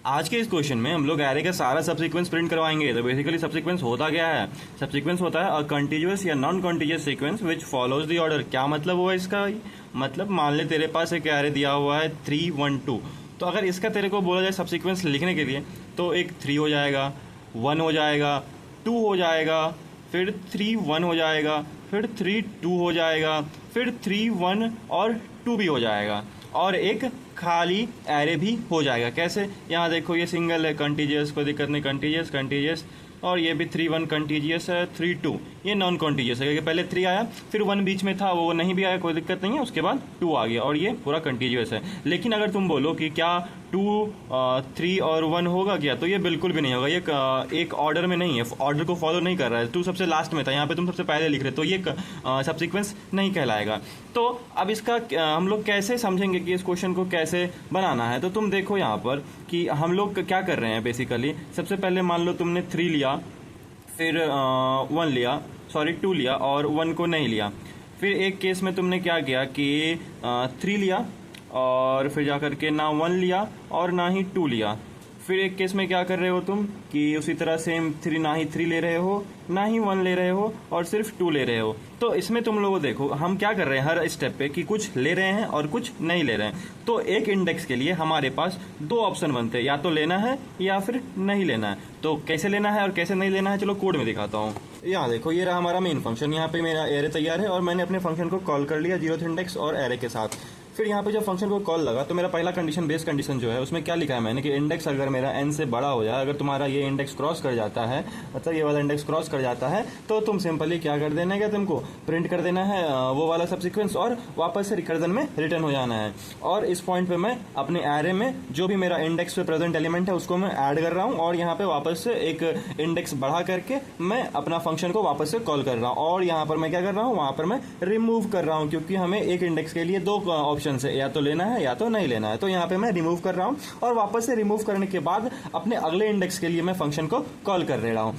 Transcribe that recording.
आज के इस क्वेश्चन में हम लोग एरे का सारा सब सीक्वेंस प्रिंट करवाएंगे। तो बेसिकली सब सीक्वेंस होता क्या है? सब सीक्वेंस होता है अ कंटीन्यूअस या non continuous sequence which follows the order. क्या मतलब हुआ इसका? मतलब मान ले तेरे पास एक एरे दिया हुआ है 3 1 2। तो अगर इसका तेरे को बोला जाए सब सीक्वेंस लिखने के लिए तो एक 3 हो जाएगा, 1 हो जाएगा, 2 हो जाएगा, फिर 3 1 हो जाएगा, फिर 3 2 हो जाएगा, फिर 3 1 और 2 भी हो जाएगा, और एक खाली एरे भी हो जाएगा। कैसे? यहाँ देखो ये सिंगल है, कंटीजियस, कोई दिक्कत नहीं, कंटीजियस कंटीजियस, और ये भी 3 1 कंटीजियस है, 3 2 ये नॉन कंटीजियस है क्योंकि पहले 3 आया, फिर 1 बीच में था, वो नहीं भी आया, कोई दिक्कत नहीं है, उसके बाद 2 आ गया और ये पूरा कंटीजियस है। लेकिन अगर तुम बोलो कि क्या 2 3 और 1 होगा क्या, तो ये बिल्कुल भी नहीं होगा। ये एक ऑर्डर में नहीं है, ऑर्डर को फॉलो नहीं कर रहा है। 2 सबसे लास्ट में था, यहाँ पे तुम सबसे पहले लिख रहे, तो ये सब सीक्वेंस नहीं कहलाएगा। तो अब इसका हम लोग कैसे समझेंगे कि इस क्वेश्चन को कैसे बनाना है? तो तुम देखो यहाँ पर कि हम लोग क्या कर रहे हैं। बेसिकली सबसे पहले मान लो तुमने 3 लिया, फिर 1 लिया, सॉरी 2 लिया और 1 को नहीं लिया। फिर एक केस में तुमने क्या किया कि 3 लिया और फिर जाकर के ना 1 लिया और ना ही 2 लिया। फिर एक केस में क्या कर रहे हो तुम कि उसी तरह सेम 3, ना ही 3 ले रहे हो, ना ही 1 ले रहे हो और सिर्फ 2 ले रहे हो। तो इसमें तुम लोगों देखो हम क्या कर रहे हैं हर स्टेप पे कि कुछ ले रहे हैं और कुछ नहीं ले रहे हैं। तो एक इंडेक्स के लिए हमारे पास 2 ऑप्शन बनते हैं, या तो लेना है या फिर नहीं लेना है। तो कैसे लेना है और कैसे नहीं लेना है चलो कोड में दिखाता हूँ। यहाँ देखो ये रहा हमारा मेन फंक्शन। यहाँ पे मेरा एरे तैयार है और मैंने अपने फंक्शन को कॉल कर लिया 0th इंडेक्स और एरे के साथ। फिर यहाँ पे जब फंक्शन को कॉल लगा तो मेरा पहला कंडीशन, बेस कंडीशन जो है, उसमें क्या लिखा है मैंने कि इंडेक्स अगर मेरा n से बड़ा हो जाए, अगर तुम्हारा ये इंडेक्स क्रॉस कर जाता है, मतलब ये वाला इंडेक्स क्रॉस कर जाता है, तो तुम सिंपली क्या कर देना है, तुमको प्रिंट कर देना है वो वाला सब सीक्वेंस और वापस से रिकर्जन में रिटर्न हो जाना है। और इस पॉइंट पे मैं अपने एरे में जो भी मेरा इंडेक्स पे प्रेजेंट एलिमेंट है उसको मैं ऐड कर रहा हूँ और यहाँ पे वापस से एक इंडेक्स बढ़ा करके मैं अपना फंक्शन को वापस से कॉल कर रहा हूँ। और यहाँ पर मैं क्या कर रहा हूँ, वहाँ पर मैं रिमूव कर रहा हूँ, क्योंकि हमें एक इंडेक्स के लिए 2 ऑप्शन है, या तो लेना है या तो नहीं लेना है। तो यहाँ पे मैं रिमूव कर रहा हूँ और वापस से रिमूव करने के बाद अपने अगले इंडेक्स के लिए मैं फंक्शन को कॉल कर रहा हूँ।